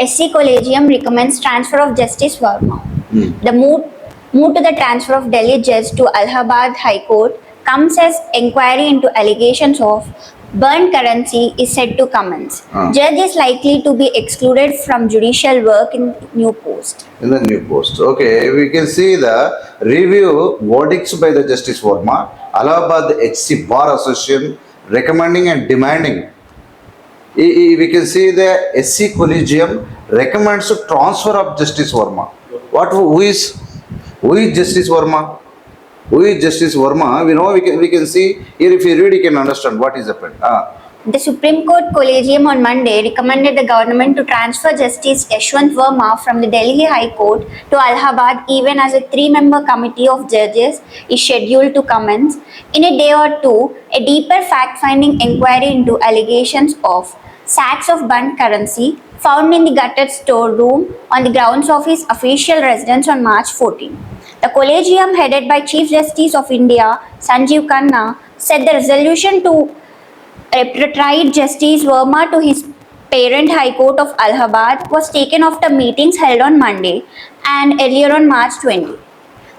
SC Collegium recommends transfer of Justice Verma. The move to the transfer of Delhi judge to Allahabad High Court comes as inquiry into allegations of burnt currency is said to commence. Judge is likely to be excluded from judicial work in new post. In the new post. Okay, we can see the review verdicts by the Justice Verma, Allahabad HC Bar Association recommending and demanding. We can see the SC Collegium recommends to transfer of Justice Verma. Who is Justice Verma? Who is Justice Verma? We know we can see here. If you read, you can understand what is happened. The Supreme Court Collegium on Monday recommended the government to transfer Justice Yashwant Verma from the Delhi High Court to Allahabad, even as a 3-member committee of judges is scheduled to commence in a day or two a deeper fact-finding inquiry into allegations of sacks of burnt currency found in the gutted storeroom on the grounds of his official residence on March 14. The Collegium, headed by Chief Justice of India Sanjeev Khanna, said the resolution to retrieve Justice Verma to his parent High Court of Allahabad was taken after meetings held on Monday and earlier on March 20.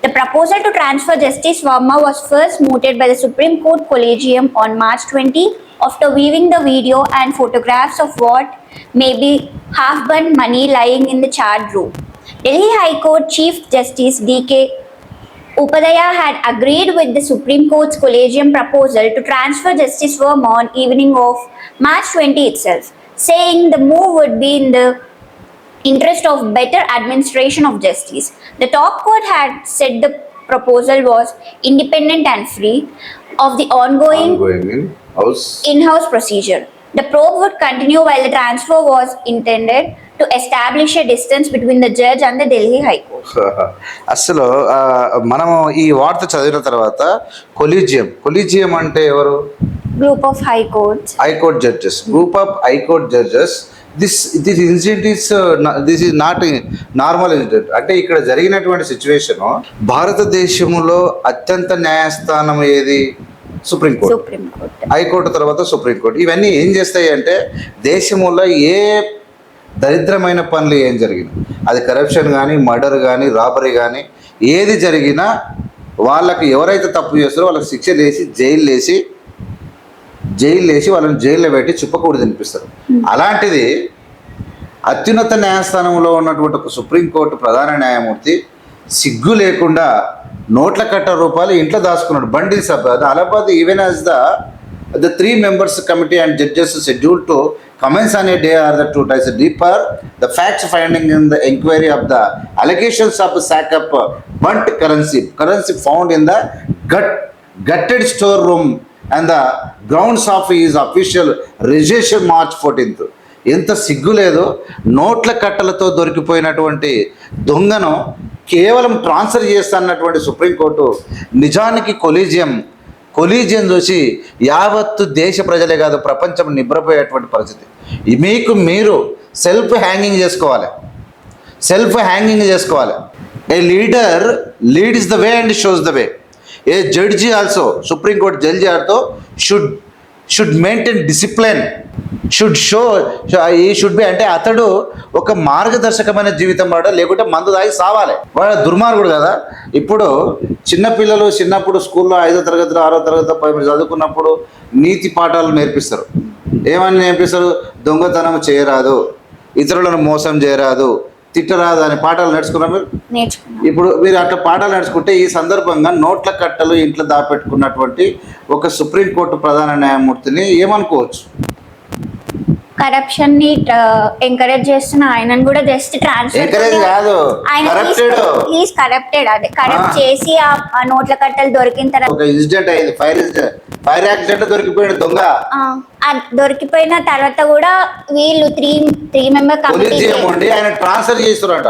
The proposal to transfer Justice Verma was first mooted by the Supreme Court Collegium on March 20 after viewing the video and photographs of what may be half-burnt money lying in the charred room. Delhi High Court Chief Justice D.K. Upadhyaya had agreed with the Supreme Court's Collegium proposal to transfer Justice Verma on evening of March 20 itself, saying the move would be in the interest of better administration of justice. The top court had said the proposal was independent and free of the ongoing in-house procedure. The probe would continue while the transfer was intended to establish a distance between the judge and the Delhi High Court. అసలు మనము ఈ వార్త చదివిన తర్వాత collegium అంటే ఎవరు? Group of High Courts. High Court judges. Group of High Court judges. This incident is this is not a normal incident. అంటే ఇక్కడ జరిగినటువంటి సిచ్యువేషన్ భారతదేశంలో అత్యంత న్యాయస్థానం ఏది? సుప్రీంకోర్టు. హైకోర్టు తర్వాత సుప్రీంకోర్టు. ఇవన్నీ ఏం చేస్తాయి అంటే దేశంలో ఏ దరిద్రమైన పనులు ఏం జరిగినా, అది కరప్షన్ కానీ, మర్డర్ కానీ, రాబరీ కానీ ఏది జరిగినా వాళ్ళకి ఎవరైతే తప్పు చేస్తారో వాళ్ళకి శిక్ష వేసి జైలు వేసి వాళ్ళని జైల్లో పెట్టి చుప్పకూడదు అనిపిస్తారు. అలాంటిది అత్యున్నత న్యాయస్థానంలో ఉన్నటువంటి ఒక సుప్రీంకోర్టు ప్రధాన న్యాయమూర్తి సిగ్గు లేకుండా నోట్ల కట్ట రూపాయలు ఇంట్లో దాచుకున్నాడు. బండి సభ Allahabad even as the 3 members committee and judges scheduled to commence on a day or the two days deeper the facts finding in the inquiry of the allegations of sack of burnt currency found in the gutted storeroom and the grounds of his official registration March 14th. ఎంత సిగ్గు లేదో, నోట్ల కట్టలతో దొరికిపోయినటువంటి దొంగను కేవలం transfer చేస్తానన్నటువంటి supreme court నిజానికి collegium చూసి యావత్తు దేశ ప్రజలే కాదు ప్రపంచం నిబ్రపోయేటువంటి పరిస్థితి. మీరు సెల్ఫ్ హ్యాంగింగ్ చేసుకోవాలి. A leader leads the way and shows the way. A judge also, supreme court judge also should maintain discipline, should be అంటే అతడు ఒక మార్గదర్శకమైన జీవితం వాడు, లేకుంటే మందు తాగి సావాలి. వాడు దుర్మార్గుడు కదా. ఇప్పుడు చిన్నపిల్లలు చిన్నప్పుడు స్కూల్లో 5వ తరగతి 6వ తరగతి చదువుకున్నప్పుడు నీతి పాఠాలు నేర్పిస్తారు. ఏమని నేర్పిస్తారు? దొంగతనం చేయరాదు, ఇతరులను మోసం చేయరాదు, తిట్టరాదు అని పాఠాలు నేర్చుకున్నారు మీరు. ఇప్పుడు మీరు అట్లా పాఠాలు నేర్చుకుంటే ఈ సందర్భంగా నోట్ల కట్టలు ఇంట్లో దాపెట్టుకున్నటువంటి ఒక సుప్రీంకోర్టు ప్రధాన న్యాయమూర్తిని ఏమనుకోవచ్చు? కరప్షన్ ని ఎంకరేజ్ చేస్తున్న ఆయనను కూడా జస్ట్ ట్రాన్స్ఫర్ కరప్ట్ చేసి ఆ నోట్ల కట్టలు దొరికిన తర్వాత ఒక ఇన్సిడెంట్ అయింది, ఫైర్ యాక్సిడెంట్ దొరికిపోయిన దొంగ. దొరికిపోయిన తర్వాత కూడా వీళ్ళు 3 మెంబర్ కమిటీ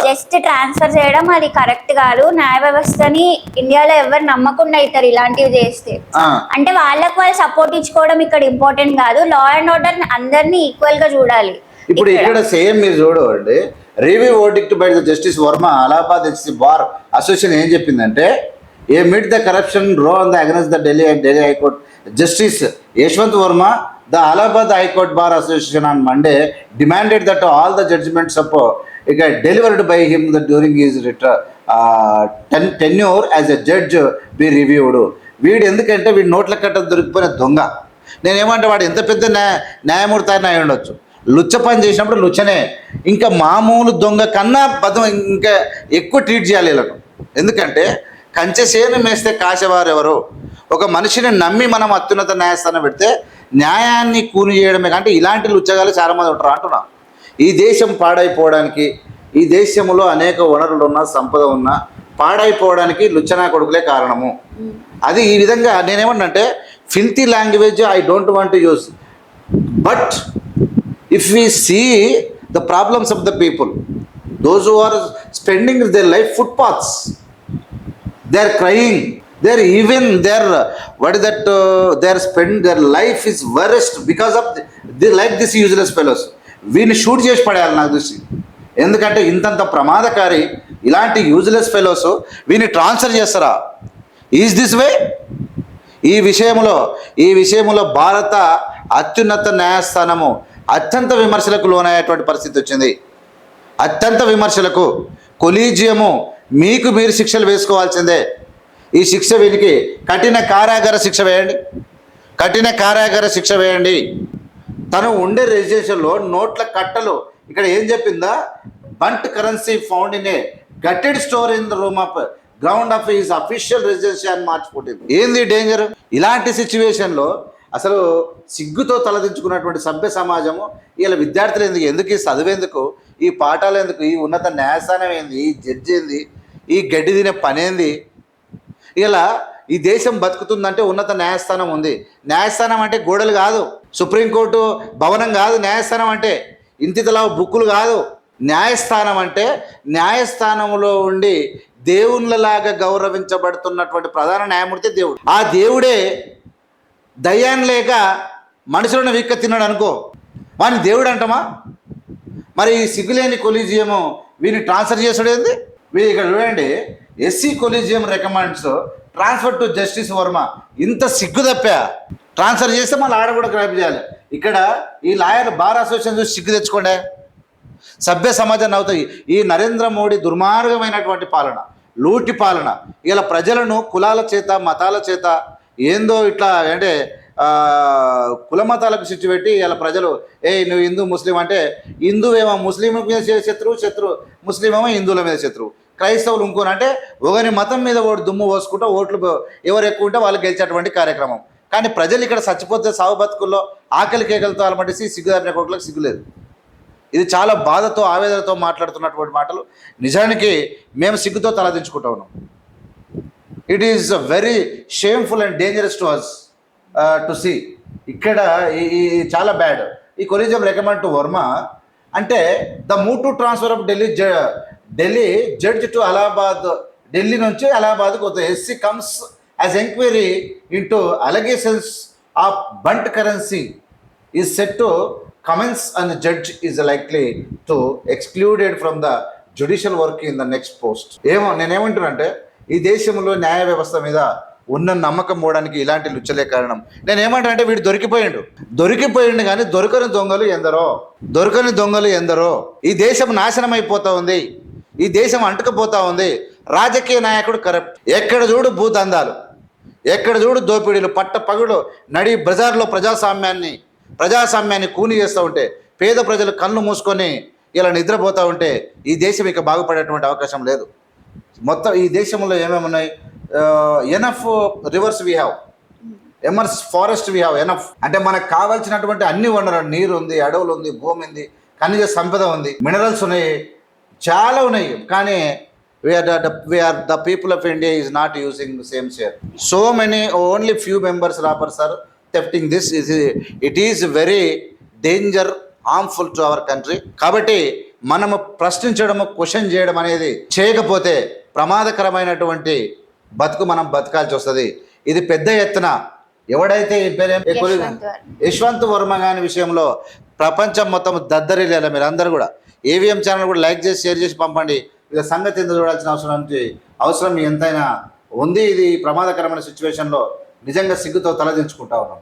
జస్ట్ ట్రాన్స్ఫర్ చేయడం అది కరెక్ట్ కాదు. న్యాయ వ్యవస్థని ఇండియాలో ఎవరు నమ్మకుండా అవుతారు ఇలాంటివి చేస్తే. అంటే వాళ్ళకు వాళ్ళు సపోర్ట్ ఇచ్చుకోవడం ఇక్కడ ఇంపార్టెంట్ కాదు. లా అండ్ ఆర్డర్ అందరినీ ఈక్వల్ గా చూడాలి. ఇప్పుడు ఇక్కడ సేమ్ మీరు చూడండి, review verdict by the justice Varma Allahabad HC bar association ఏం చెప్పిందంటే, ఏ మీట్ ద కరప్షన్ రో on the against the Delhi high court justice Yashwant Varma The Allahabad High Court Bar Association on Monday demanded that all the judgments of delivered by him that during his tenure as a judge be reviewed. వీడు ఎందుకంటే వీడు నోట్ల కట్ట దొరికిపోయిన దొంగ. నేనేమంటే వాడు ఎంత పెద్ద న్యాయమూర్తి అయినా అయి ఉండొచ్చు, లుచ్చ పని చేసినప్పుడు లుచ్చనే. ఇంకా మామూలు దొంగ కన్నా బదం ఇంకా ఎక్కువ ట్రీట్ చేయాలి వీళ్ళను. ఎందుకంటే కంచెసేను మేస్తే కాసేవారు ఎవరు? ఒక మనిషిని నమ్మి మనం అత్యున్నత న్యాయస్థానం పెడితే న్యాయాన్ని కూని చేయడమే. అంటే ఇలాంటి లుచ్చగాలు చాలామంది ఉంటారు అంటున్నా. ఈ దేశం పాడైపోవడానికి, ఈ దేశంలో అనేక వనరులు ఉన్నా, సంపద ఉన్నా పాడైపోవడానికి లుచ్చనా కొడుకులే కారణము. అది ఈ విధంగా నేనేమన్నంటే filthy language I don't want to use. But if we see the problems of the people, those who are spending their life footpaths, they are crying, they are even their what is that their life is worst because of they like this useless fellows. వీని shoot చేసి పడేయాలి నాకు చూసి. ఎందుకంటే ఇంతంత ప్రమాదకారి ఇలాంటి useless fellows వీని transfer చేస్తారా? Is this way? ఈ విషయంలో భారత అత్యున్నత న్యాయస్థానము అత్యంత విమర్శలకు లోనయ్యేటువంటి పరిస్థితి వచ్చింది. అత్యంత విమర్శలకు. కొలీజియము మీకు మీరు శిక్షలు వేసుకోవాల్సిందే. ఈ శిక్ష వీనికి కఠిన కారాగార శిక్ష వేయండి, కఠిన కారాగార శిక్ష వేయండి. తను ఉండే రెసిడెన్షియల్లో నోట్ల కట్టలు ఇక్కడ ఏం చెప్పిందా? Burnt currency found in a గట్టెడ్ store in the room of ground of his official residency అని మార్చిపోతుంది. ఏంది డేంజర్? ఇలాంటి సిచ్యువేషన్లో అసలు సిగ్గుతో తలదించుకున్నటువంటి సభ్య సమాజము ఇలా విద్యార్థులు ఎందుకు ఈ చదువేందుకు, ఈ పాఠాలు ఎందుకు, ఈ ఉన్నత న్యాయస్థానం ఏంది, ఈ జడ్జి ఏంది, ఈ గడ్డి తినే పనేంది? ఇలా ఈ దేశం బతుకుతుందంటే ఉన్నత న్యాయస్థానం ఉంది. న్యాయస్థానం అంటే గోడలు కాదు, సుప్రీంకోర్టు భవనం కాదు. న్యాయస్థానం అంటే ఇంతితలా బుక్కులు కాదు. న్యాయస్థానం అంటే న్యాయస్థానంలో ఉండి దేవుళ్ళలాగా గౌరవించబడుతున్నటువంటి ప్రధాన న్యాయమూర్తి దేవుడు. ఆ దేవుడే దయ్యాన్ని లేక మనుషులను వీక్క తిన్నాడు అనుకో, వాని దేవుడు అంటమా? మరి ఈ సిగ్గులేని కొలీజియము వీని ట్రాన్స్ఫర్ చేసాడు ఏంది? వీరు ఇక్కడ చూడండి, SC collegium recommends transfer to justice Varma. ఇంత సిగ్గు తప్పా ట్రాన్స్ఫర్ చేస్తే మళ్ళీ ఆడ కూడా క్రైమ్ చేయాలి. ఇక్కడ ఈ లాయర్ బార్ అసోసియేషన్ చూసి సిగ్గు తెచ్చుకోండి. సభ్య సమాజాన్ని అవుతాయి. ఈ నరేంద్ర మోడీ దుర్మార్గమైనటువంటి పాలన, లూటి పాలన ఇలా ప్రజలను కులాల చేత, మతాల చేత ఏందో ఇట్లా అంటే కుల మతాలకు శిక్ష పెట్టి ఇలా ప్రజలు నువ్వు హిందూ ముస్లిం అంటే హిందువేమో ముస్లిం మీద శత్రువు, ముస్లిం ఏమో హిందువుల మీద శత్రువు, క్రైస్తవులు ఇంకోనంటే ఒకరి మతం మీద ఓటు దుమ్ము పోసుకుంటూ ఓట్లు ఎవరు ఎక్కువ ఉంటే వాళ్ళు గెలిచేటువంటి కార్యక్రమం. కానీ ప్రజలు ఇక్కడ చచ్చిపోతే సాగు బతుకుల్లో ఆకలి కేకలతో అలమటేసి సిగ్గుదారిన కోట్లకు సిగ్గులేదు. ఇది చాలా బాధతో, ఆవేదనతో మాట్లాడుతున్నటువంటి మాటలు. నిజానికి మేము సిగ్గుతో తలదించుకుంటా ఉన్నాం. It is very shameful and dangerous to us to see. ఇక్కడ ఈ చాలా బ్యాడ్. ఈ కొలీజియం రికమెండ్ టు వర్మ అంటే the move to transfer of Delhi judge to Allahabad. Delhi నుంచి అలహాబాద్కు వద్ద SC comes as enquiry into allegations of burnt currency is set to commence and the judge is likely to excluded from the judicial work in the next post. నేనేమంటున్నానంటే ఈ దేశంలో న్యాయ వ్యవస్థ మీద ఉన్న నమ్మకం పోవడానికి ఇలాంటి లుచ్చలే కారణం. నేనేమంటానంటే వీడు దొరికిపోయిండు కానీ దొరకని దొంగలు ఎందరో. ఈ దేశం నాశనం అయిపోతా ఉంది, ఈ దేశం అంటుకుపోతా ఉంది. రాజకీయ నాయకుడు కరప్ట్, ఎక్కడ చూడు భూదందాలు, ఎక్కడ చూడు దోపిడీలు, పట్ట పగుడు నడి బజార్లో ప్రజాస్వామ్యాన్ని కూని చేస్తూ ఉంటే, పేద ప్రజలు కళ్ళు మూసుకొని ఇలా నిద్రపోతూ ఉంటే ఈ దేశం ఇక బాగుపడేటువంటి అవకాశం లేదు. మొత్తం ఈ దేశంలో ఏమేమి ఉన్నాయి? Enough rivers we have, enormous forest we have enough. అంటే మనకు కావాల్సినటువంటి అన్ని వనరులు, నీరు ఉంది, అడవులు ఉంది, భూమి ఉంది, ఖనిజ సంపద ఉంది, మినరల్స్ ఉన్నాయి, చాలా ఉన్నాయి. కానీ we are the people of India is not using the same share. So many, only few members rappers are thefting this. It is very danger, harmful to our country. కాబట్టి మనము ప్రశ్నించడము, క్వశ్చన్ చేయడం అనేది చేయకపోతే ప్రమాదకరమైనటువంటి బతుకు మనం బతకాల్సి వస్తుంది. ఇది పెద్ద ఎత్తున ఎవడైతే యశ్వంత్ వర్మ గారి విషయంలో ప్రపంచం మొత్తం దద్దరిల్లేలా. మీరు అందరూ కూడా ఏవిఎం ఛానల్ కూడా లైక్ చేసి, షేర్ చేసి పంపండి. ఇక సంగతి ఎందుకు చూడాల్సిన అవసరం ఎంతైనా ఉంది. ఇది ప్రమాదకరమైన సిచ్యువేషన్లో నిజంగా సిగ్గుతో తలదించుకుంటా ఉన్నాం.